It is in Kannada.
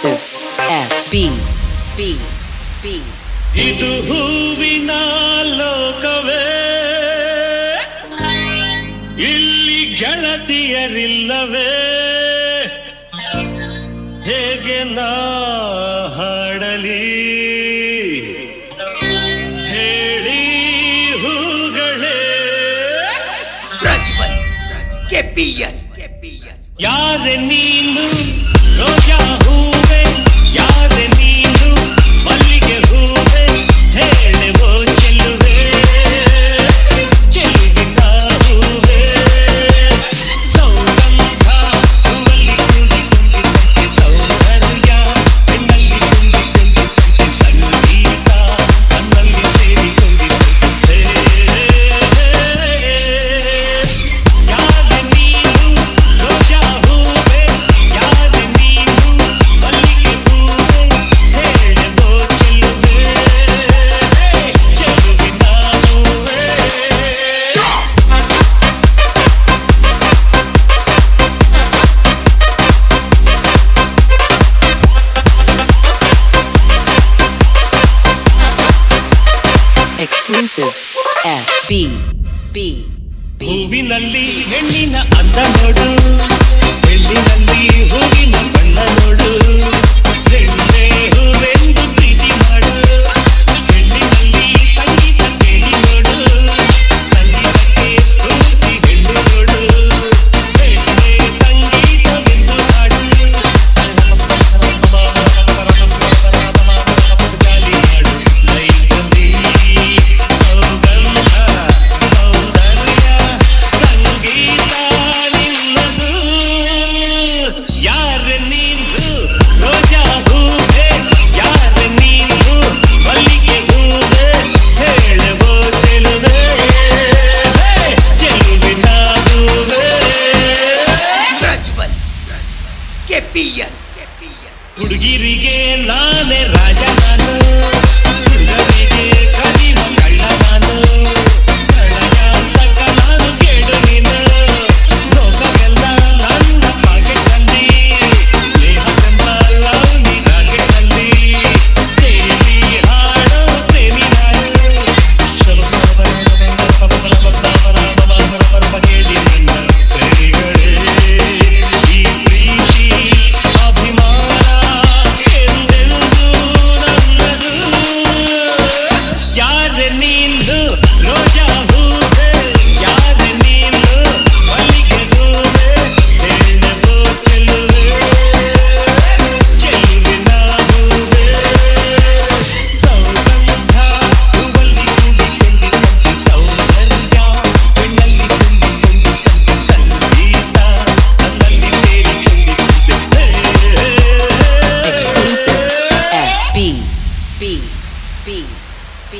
Exclusive SB B B ಇದು ಹೂವಿನ ಲೋಕವೇ ಇಲ್ಲಿ ಗೆಳತಿಯರಿಲ್ಲವೇ ಹೇಗೆ ನಾ ಹಾಡಲಿ ಹೇಳಿ ಹೂಗಳೇ ಪ್ರಜ್ವಲ್ ಕೆಪಿಎಲ್ ಯಾರೆ ನೀನು ರೋಜಾ ಹೂವೆ ಯಾರೆ ನೀನು ಮಲ್ಲಿಗೆ ಹೂವೆ ಹೇಳುವೋ ಚೆಲುವೆ ಚೆಲುವಿನ ಹೂವೆ ಸೌಗಂಧ ಹೂವಲ್ಲಿ ಕುಂದಿಕೊಂಡಿ ಸೌಂದರ್ಯ ಬೆನ್ನಲ್ಲಿ ಕುಂದಿಕೊಂಡಿ ಸಂಗೀತ ನನ್ನಲ್ಲಿ ಸೇರಿಕೊಂಡಿದ್ದೆ ಯಾರೆ ನೀನು ರೋಜಾ ಹೂವೆ ಯಾರೆ ನೀನು ಮಲ್ಲಿಗೆ ಹೂವೆ ಹೇಳುವೋ ಚೆಲುವೆ ಚೆಲುವಿನ ಹೂವೆ Exclusive SB B B ಹೂವಿನಲ್ಲಿ ಹೆಣ್ಣಿನ ಅಂದ ನೋಡು ಹೆಣ್ಣಿನಲ್ಲಿ ಹೂವಿನ ಬಣ್ಣ ನೋಡು ಹೆಣ್ಣೆ ಹೂವೆಂದು ಪ್ರೀತಿ ಮಾಡು ಹೆಣ್ಣಿನಲ್ಲಿ ಸಂಗೀತ ಕೇಳಿ ನೋಡು ಸಂಗೀತಕ್ಕೆ ಸ್ಫೂರ್ತಿ ಹೆಣ್ಣು ನೋಡು ಹೆಣ್ಣೆ ಸಂಗೀತವೆಂದು ಹಾಡು ಗಾಳಿ ಹಾಡು ಲೈಫಲ್ಲಿ ಸೌಗಂಧ ಸೌಂದರ್ಯ ಸಂಗೀತ ನಿನ್ನದು ಯಾರೆ ನೀನು ರೋಜಾ ಹೂವೆ ಯಾರೆ ನೀನು ಮಲ್ಲಿಗೆ ಹೂವೆ ಹೇಳುವೋ ಚೆಲುವೆ ಚೆಲುವಿನ ಹೂವೆ ಪ್ರಜ್ವಲ್ ಕೆಪಿಎಲ್ ಹುಡುಗಿರಿಗೆ ನಾನೇ ರಾಜ ನಾನು ಹುಡುಗರಿಗೆ ಕದಿಮ ಕಳ್ಳ ನಾನು ಕಳ್ಳಯ ತಕ್ಕ ನಾನು ಕೇಳು ನೀನು ಲೋಕವೆಲ್ಲ ನನ್ನ ಪಾಕೆಟ್ನಲ್ಲಿ ಸ್ನೇಹವೆಂಬ ಲವ್ಲಿ ರಾಕೆಟ್ನಲ್ಲಿ ದೇವಿ ಹಾಡೋ ಪ್ರೇಮಿ ನಾನು ಹೇಳಿ ನನ್ನ ಕೈಗಳೇ ಈ ಪ್ರೀತಿ ಅಭಿಮಾನ ಎಂದೆಂದೂ ನನ್ನದು ಯಾರೆ ನೀನು ರೋಜಾ ಹೂವೆ ಯಾರೆ ನೀನು ಮಲ್ಲಿಗೆ ಹೂವೆ ಹೇಳುವೋ ಚೆಲುವೆ ಚೆಲುವಿನ ಹೂವೆ ಸೌಗಂಧ ಹೂವಲ್ಲಿ ಕುಂದಿಕೊಂಡಿ ಸೌಂದರ್ಯ ಬೆನ್ನಲ್ಲಿ ಕುಂದಿಕೊಂಡಿ ಸಂಗೀತ ನನ್ನಲ್ಲಿ ಸೇರಿಕೊಂಡಿದ್ದೆ Exclusive SB B B B